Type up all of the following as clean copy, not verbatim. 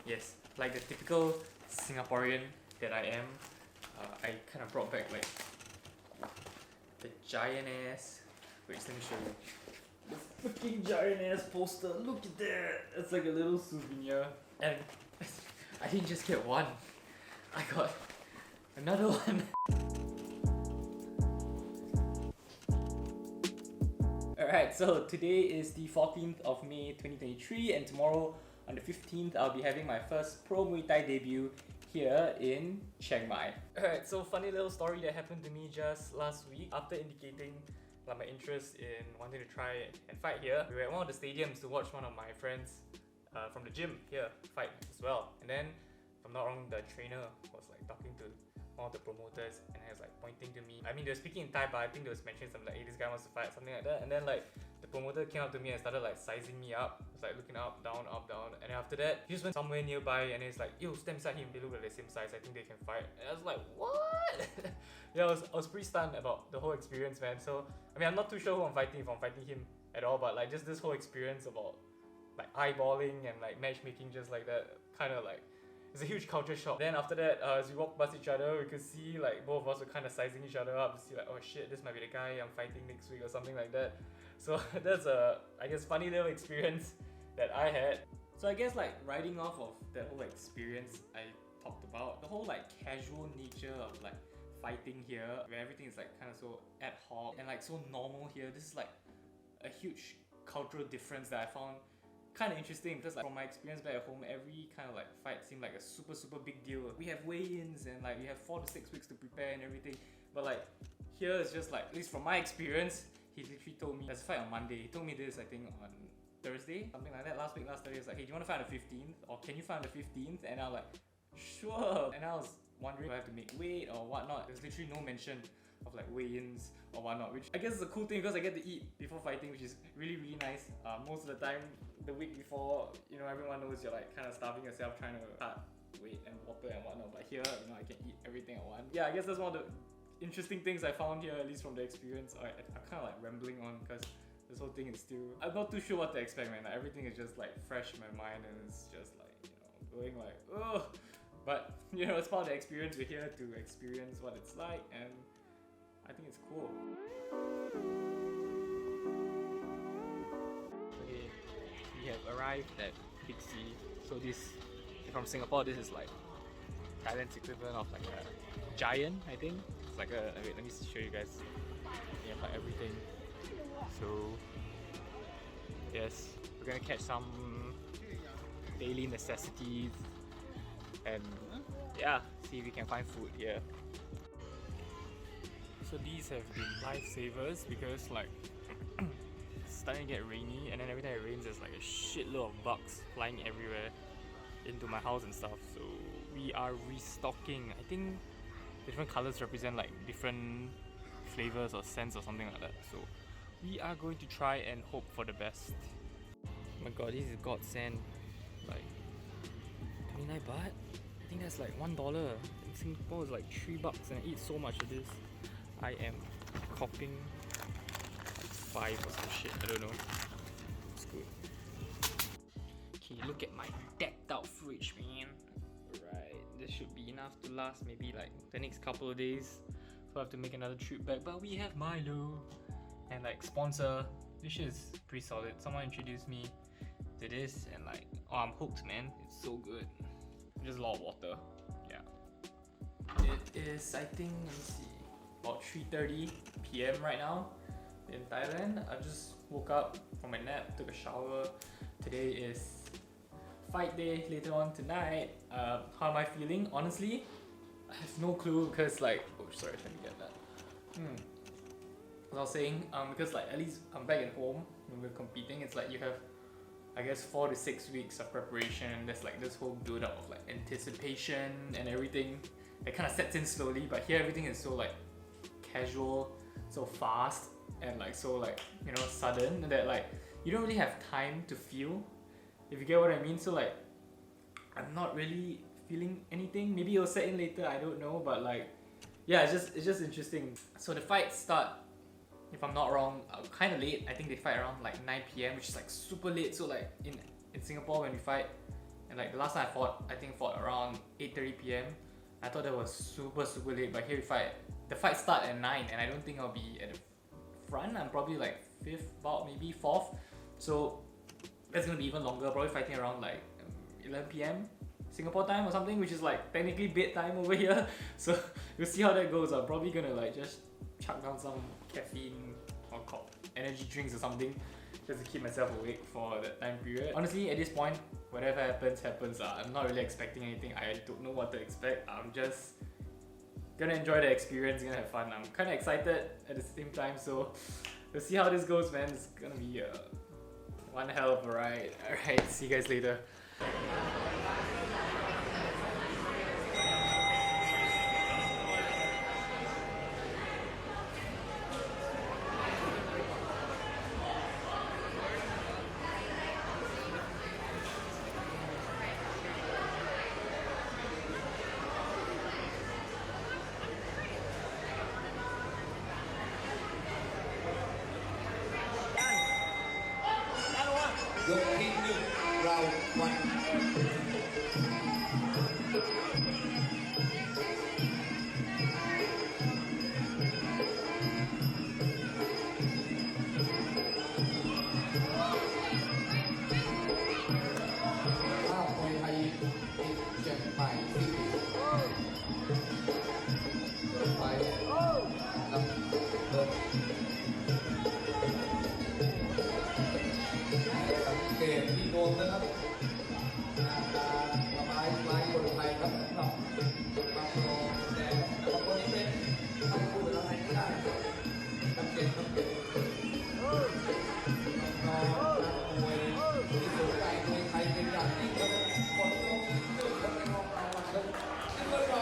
Yes, like the typical Singaporean that I am, I kind of brought back like the giant ass. Wait, let me show you. The freaking giant ass poster. Look at that. It's like a little souvenir. And I didn't just get one. I got another one. Alright, so today is the 14th of May 2023, and tomorrow on the 15th I'll be having my first pro Muay Thai debut here in Chiang Mai. Alright, so funny little story that happened to me just last week. After indicating my interest in wanting to try and fight here, we were at one of the stadiums to watch one of my friends from the gym here fight as well. And then, if I'm not wrong, the trainer was like talking to one of the promoters and he was like pointing to me. I mean, they were speaking in Thai, but I think they was mentioning something like, hey, this guy wants to fight, something like that. And then like the promoter came up to me and started like sizing me up. It was like looking up, down. And then after that, he just went somewhere nearby and he's like, yo, stand beside him, they look like the same size, I think they can fight. And I was like, what? Yeah, I was pretty stunned about the whole experience, man. So, I mean, I'm not too sure who I'm fighting, if I'm fighting him at all, but like just this whole experience about like eyeballing and like matchmaking just like that, kind of like, it's a huge culture shock. Then after that, as we walked past each other, we could see like both of us were kind of sizing each other up to see like, oh shit, this might be the guy I'm fighting next week or something like that. So that's a, I guess, funny little experience that I had. So I guess like riding off of that whole experience I talked about, the whole like casual nature of like fighting here, where everything is like kind of so ad hoc and like so normal here. This is like a huge cultural difference that I found kind of interesting, because like from my experience back at home, every kind of like fight seemed like a super big deal. We have weigh-ins and like we have 4 to 6 weeks to prepare and everything, but like here it's just like, at least from my experience, he literally told me let's fight on Monday. He told me this I think on Thursday, something like that. Last Thursday, it's like, hey, do you want to fight on the 15th, or can you fight on the 15th? And I was like, sure. And I was wondering if I have to make weight or whatnot. There's literally no mention of like weigh-ins or whatnot, which I guess is a cool thing because I get to eat before fighting, which is really nice. Most of the time, the week before, you know, everyone knows you're like kind of starving yourself trying to cut weight and water and whatnot, but here, you know, I can eat everything at once. Yeah, I guess that's one of the interesting things I found here, at least from the experience. I'm kind of like rambling on because this whole thing is still, I'm not too sure what to expect, man. Like, everything is just like fresh in my mind and it's just like, you know, going like, oh. But, you know, it's part of the experience. We're here to experience what it's like, and I think it's cool. Okay, we have arrived at Big C. So this, from Singapore, this is like Thailand's equivalent of like a giant, I think. It's like a, wait, let me show you guys. We have like everything. So, yes, we're gonna catch some daily necessities and yeah, see if we can find food here. So these have been lifesavers because like it's starting to get rainy, and then every time it rains there's like a shitload of bugs flying everywhere into my house and stuff. So we are restocking. I think different colors represent like different flavors or scents or something like that. So we are going to try and hope for the best. Oh my god, this is godsend. Like 29 baht? I think that's like $1. In Singapore it's like $3 and I eat so much of this. I am copying like 5 or some shit, I don't know. It's good. Okay, look at my decked out fridge, man. Right, this should be enough to last maybe like the next couple of days. So I have to make another trip back, but we have Milo. And like sponsor, this shit is pretty solid. Someone introduced me to this and like, oh, I'm hooked, man. It's so good. Just a lot of water, yeah. It is, I think, let me see, about 3:30 PM right now in Thailand. I just woke up from my nap, took a shower. Today is fight day later on tonight. How am I feeling? Honestly, I have no clue because like, oh sorry, let me get that. As I was saying, because like at least I'm back at home when we're competing, it's like you have, I guess, 4 to 6 weeks of preparation. There's like this whole build up of like anticipation and everything that kind of sets in slowly, but here everything is so like casual, so fast, and like so like, you know, sudden that like you don't really have time to feel, if you get what I mean. So like I'm not really feeling anything. Maybe it'll set in later, I don't know, but like yeah, it's just interesting. So the fights start, if I'm not wrong, kind of late. I think they fight around like 9 PM, which is like super late. So like in Singapore when we fight, and Like the last time I think fought around 8:30 p.m. I thought that was super late, but here the fight start at 9 and I don't think I'll be at the front. I'm probably like 5th, about maybe 4th. So that's gonna be even longer, probably fighting around like 11 p.m. Singapore time or something, which is like technically bedtime over here. So we'll see how that goes. I'm probably gonna like just chuck down some caffeine or energy drinks or something just to keep myself awake for that time period. Honestly, at this point, whatever happens. I'm not really expecting anything. I don't know what to expect. I'm just gonna enjoy the experience, gonna have fun. I'm kind of excited at the same time, so we'll see how this goes, man. It's gonna be one hell of a ride. Alright, see you guys later. Round 1. มวยไทยเชียงใหม่ไปนำเดินสังเกตที่โดนนะครับละไม้คนไทยครับสำหรับบางโลแดงแต่ว่าคนนี้เป็นทำคู่กับอะไรไม่ได้สังเกตมวยที่สูงใหญ่มวยไทยเป็นอย่างยิ่งครับคนต้องขึ้นคนในห้องเราครับที่เรา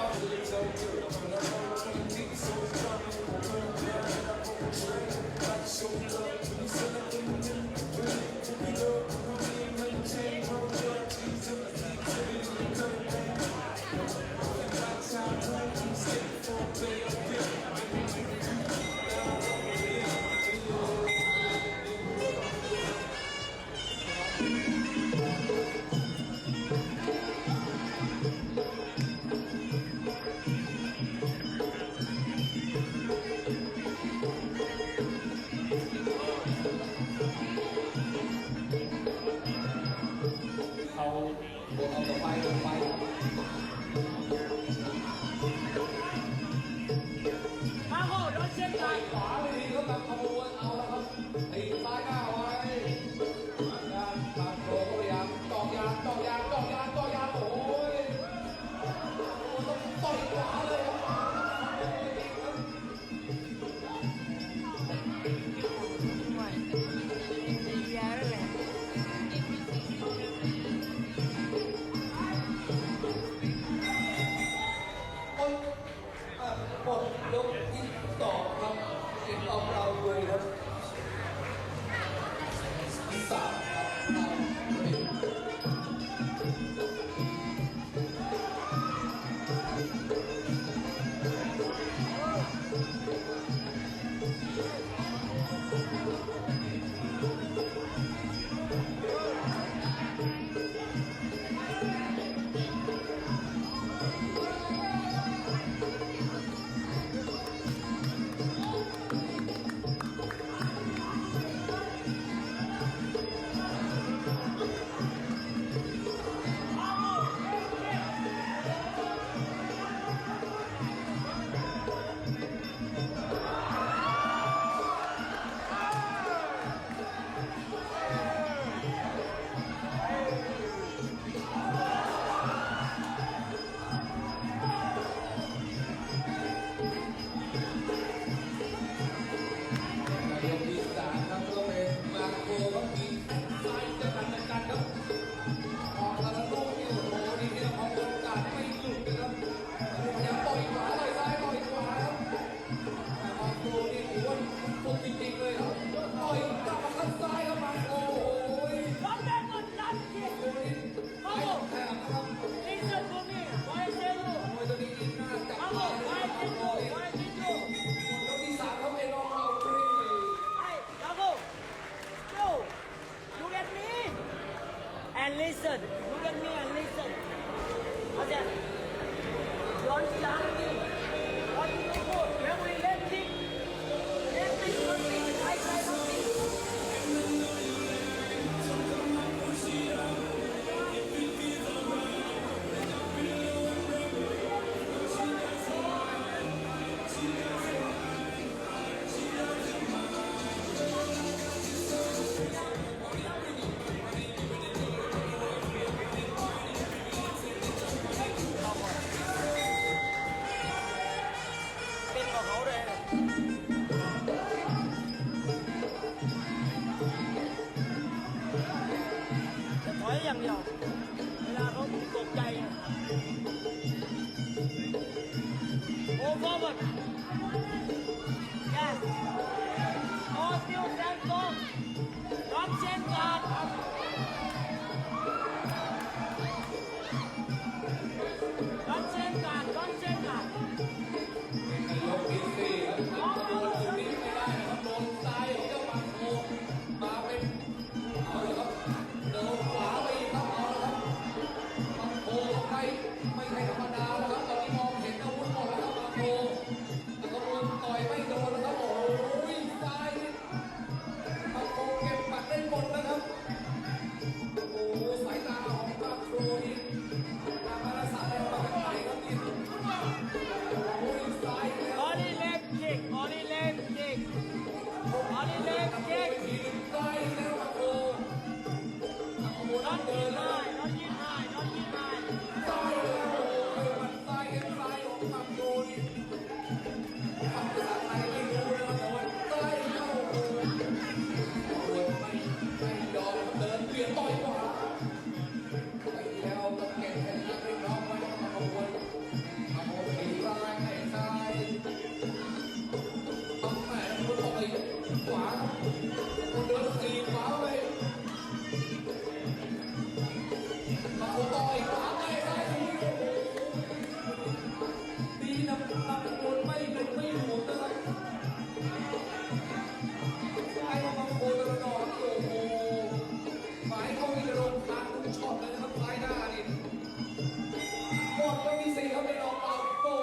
4ครับในรอบเบาโป้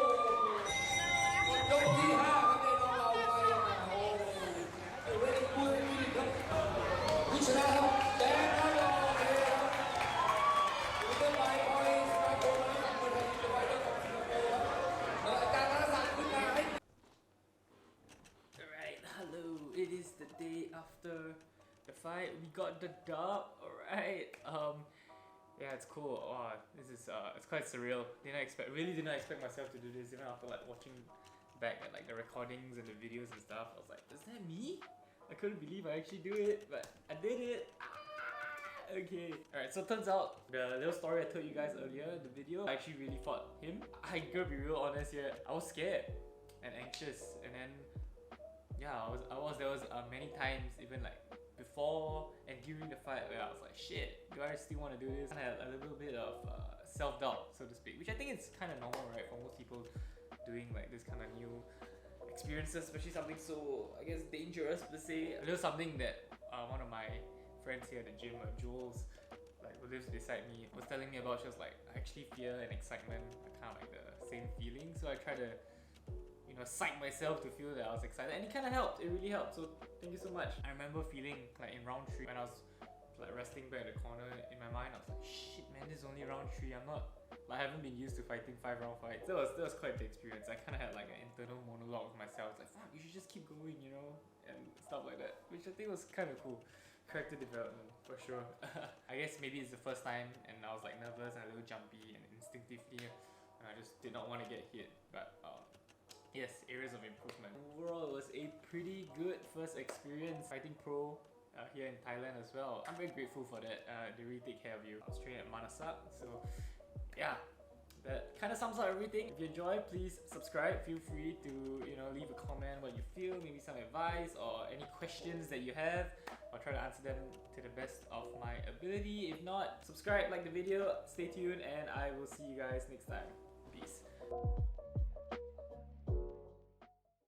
ยกที่5ครับในรอบเบาไปโอ้เวทีคู่ที่1ครับผู้ชนะครับแดนครับโอเคครับอยู่ต้นไม้คอยสมาโกนะครับคนไทยจะไว้ด้วยกับสิงคโปร์ครับอาจารย์ธนศักดิ์ขึ้นมาให้ Alright, hello. It is the day after the fight. We got the dub. Alright. Yeah, it's cool. Oh, this is it's quite surreal. Really did not expect myself to do this. Even after like watching back at like the recordings and the videos and stuff, I was like, is that me? I couldn't believe I actually do it, but I did it. Okay. Alright, so turns out the little story I told you guys earlier, the video, I actually really fought him. I gotta be real honest here. I was scared and anxious, and then yeah, there was many times even like before and during the fight where I was like, shit, do I still want to do this? I had a little bit of self-doubt, so to speak, which I think is kind of normal, right, for most people doing like this kind of new experiences, especially something so, I guess, dangerous per se. A little something that one of my friends here at the gym, Jules, like who lives beside me, was telling me about. She was like, I actually fear and excitement are kind of like the same feeling, so I try to, you know, psych myself to feel that I was excited, and it kind of helped. It really helped, so thank you so much. I remember feeling like in round 3 when I was like resting back at the corner, in my mind I was like, shit man, this is only round 3. I haven't been used to fighting 5-round fights. That was quite the experience. I kind of had like an internal monologue with myself. It's like, fuck, you should just keep going, you know, and stuff like that, which I think was kind of cool. Character development for sure. I guess maybe it's the first time and I was like nervous and a little jumpy, and instinctively I just did not want to get hit, but yes, areas of improvement. Overall, it was a pretty good first experience fighting pro here in Thailand as well. I'm very grateful for that. They really take care of you. I was training at Manasak, so yeah, that kind of sums up everything. If you enjoy, please subscribe. Feel free to, you know, leave a comment what you feel, maybe some advice or any questions that you have. I'll try to answer them to the best of my ability. If not, subscribe, like the video, stay tuned, and I will see you guys next time. Peace.